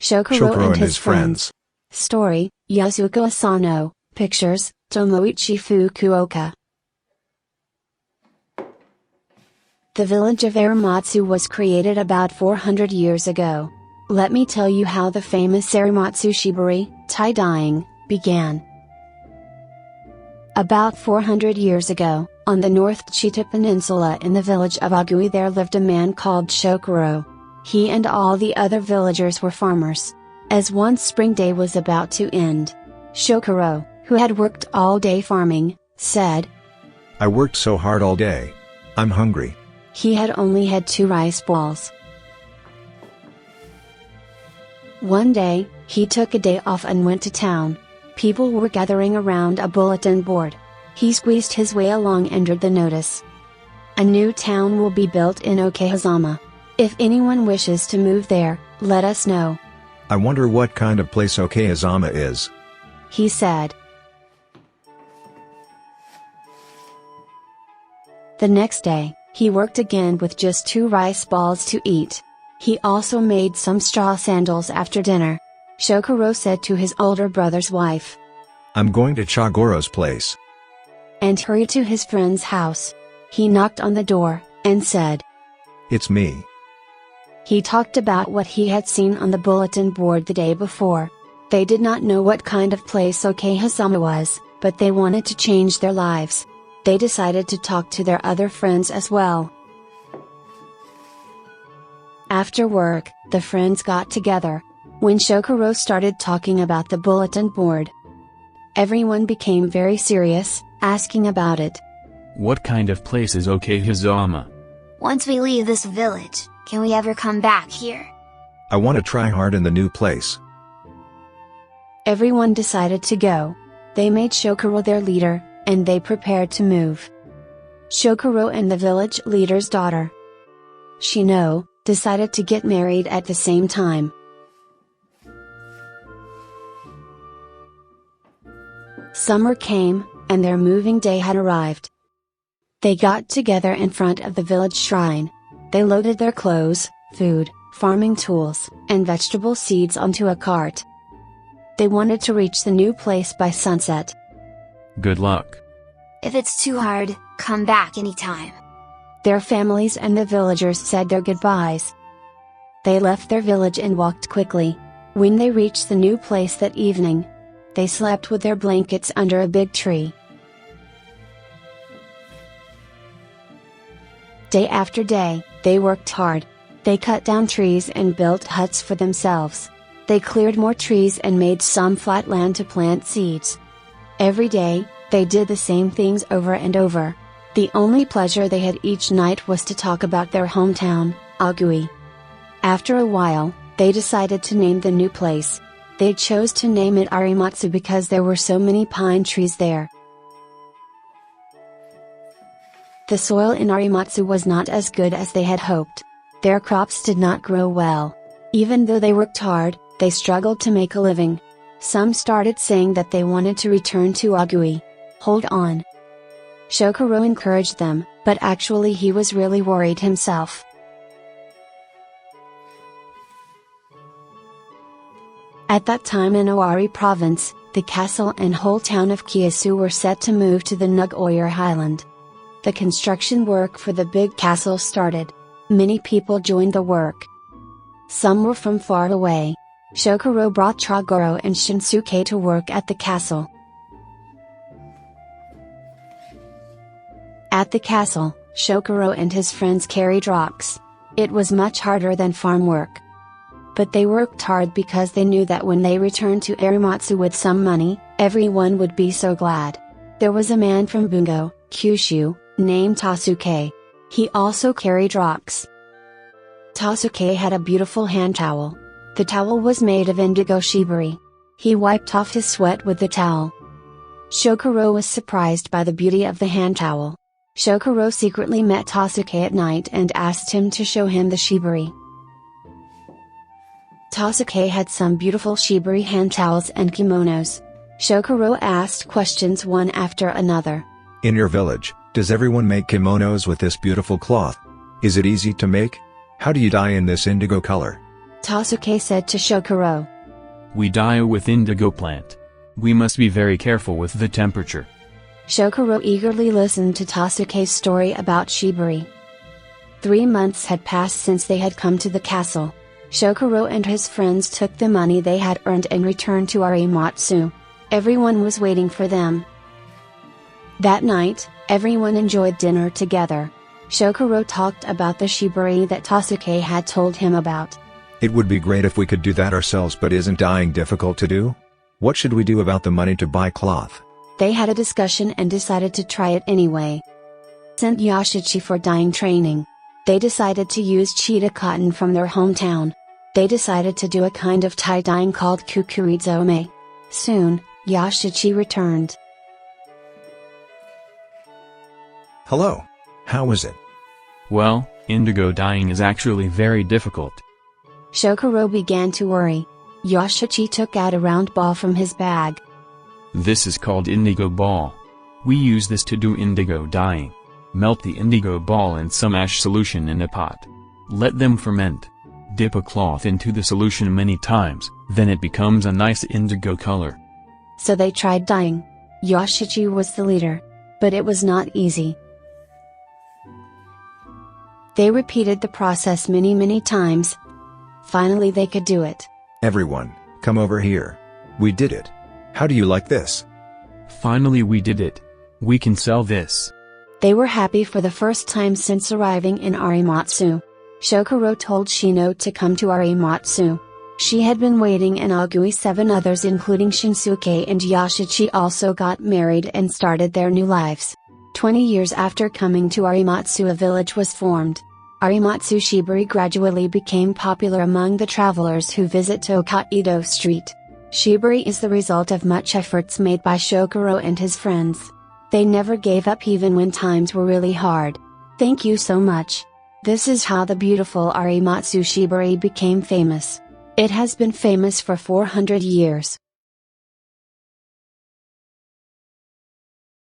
Shokuro and his friends. Story, Yasuko Asano. Pictures, Tomoichi Fukuoka. The village of Arimatsu was created about 400 years ago. Let me tell you how the famous Arimatsu shibori, tie-dyeing, began. About 400 years ago, on the North Chita Peninsula in the village of Agui there lived a man called Shokuro. He and all the other villagers were farmers. As one spring day was about to end, Shokuro, who had worked all day farming, said, "I worked so hard all day. I'm hungry." He had only had 2 rice balls. One day, he took a day off and went to town. People were gathering around a bulletin board. He squeezed his way along and read the notice. "A new town will be built in Okehazama. If anyone wishes to move there, let us know." "I wonder what kind of place Okehazama is," he said. The next day, he worked again with just 2 rice balls to eat. He also made some straw sandals after dinner. Shokuro said to his older brother's wife, "I'm going to Chagoro's place," and hurried to his friend's house. He knocked on the door, and said, "It's me." He talked about what he had seen on the bulletin board the day before. They did not know what kind of place Okehazama was, but they wanted to change their lives. They decided to talk to their other friends as well. After work, the friends got together. When Shokuro started talking about the bulletin board, everyone became very serious, asking about it. "What kind of place is Okehazama? Once we leave this village, can we ever come back here?" "I want to try hard in the new place." Everyone decided to go. They made Shokuro their leader, and they prepared to move. Shokuro and the village leader's daughter, Shino, decided to get married at the same time. Summer came, and their moving day had arrived. They got together in front of the village shrine. They loaded their clothes, food, farming tools, and vegetable seeds onto a cart. They wanted to reach the new place by sunset. "Good luck. If it's too hard, come back anytime." Their families and the villagers said their goodbyes. They left their village and walked quickly. When they reached the new place that evening, they slept with their blankets under a big tree. Day after day, they worked hard. They cut down trees and built huts for themselves. They cleared more trees and made some flat land to plant seeds. Every day, they did the same things over and over. The only pleasure they had each night was to talk about their hometown, Agui. After a while, they decided to name the new place. They chose to name it Arimatsu because there were so many pine trees there. The soil in Arimatsu was not as good as they had hoped. Their crops did not grow well. Even though they worked hard, they struggled to make a living. Some started saying that they wanted to return to Agui. "Hold on." Shokuro encouraged them, but actually he was really worried himself. At that time in Owari province, the castle and whole town of Kiyosu were set to move to the Nagoya Highland. The construction work for the big castle started. Many people joined the work. Some were from far away. Shokuro brought Chagoro and Shinsuke to work at the castle. At the castle, Shokuro and his friends carried rocks. It was much harder than farm work. But they worked hard because they knew that when they returned to Arimatsu with some money, everyone would be so glad. There was a man from Bungo, Kyushu, named Tasuke. He also carried rocks. Tasuke had a beautiful hand towel. The towel was made of indigo shibori. He wiped off his sweat with the towel. Shokuro was surprised by the beauty of the hand towel. Shokuro secretly met Tasuke at night and asked him to show him the shibori. Tasuke had some beautiful shibori hand towels and kimonos. Shokuro asked questions one after another. "In your village, does everyone make kimonos with this beautiful cloth? Is it easy to make? How do you dye in this indigo color?" Tasuke said to Shokuro. We dye with indigo plant. We must be very careful with the temperature. Shokuro eagerly listened to Tasuke's story about Shibari. 3 months had passed since they had come to the castle. Shokuro and his friends took the money they had earned and returned to Arimatsu. Everyone was waiting for them. That night, everyone enjoyed dinner together. Shokuro talked about the shibari that Tasuke had told him about. It would be great if we could do that ourselves, but isn't dyeing difficult to do? What should we do about the money to buy cloth? They had a discussion and decided to try it anyway. Sent Yashichi for dyeing training. They decided to use cheetah cotton from their hometown. They decided to do a kind of tie-dyeing called kukurizome. Soon, Yashichi returned. Hello. How is it? Well, indigo dyeing is actually very difficult. Shokuro began to worry. Yashichi took out a round ball from his bag. This is called indigo ball. We use this to do indigo dyeing. Melt the indigo ball in some ash solution in a pot. Let them ferment. Dip a cloth into the solution many times, then it becomes a nice indigo color. So they tried dyeing. Yashichi was the leader. But it was not easy. They repeated the process many times. Finally they could do it. Everyone, come over here. We did it. How do you like this? Finally we did it. We can sell this. They were happy for the first time since arriving in Arimatsu. Shokuro told Shino to come to Arimatsu. She had been waiting and Agui 7 others including Shinsuke and Yashichi also got married and started their new lives. 20 years after coming to Arimatsu a village was formed. Arimatsu Shibari gradually became popular among the travelers who visit Tokaido Street. Shibari is the result of much efforts made by Shokuro and his friends. They never gave up even when times were really hard. Thank you so much. This is how the beautiful Arimatsu Shibari became famous. It has been famous for 400 years.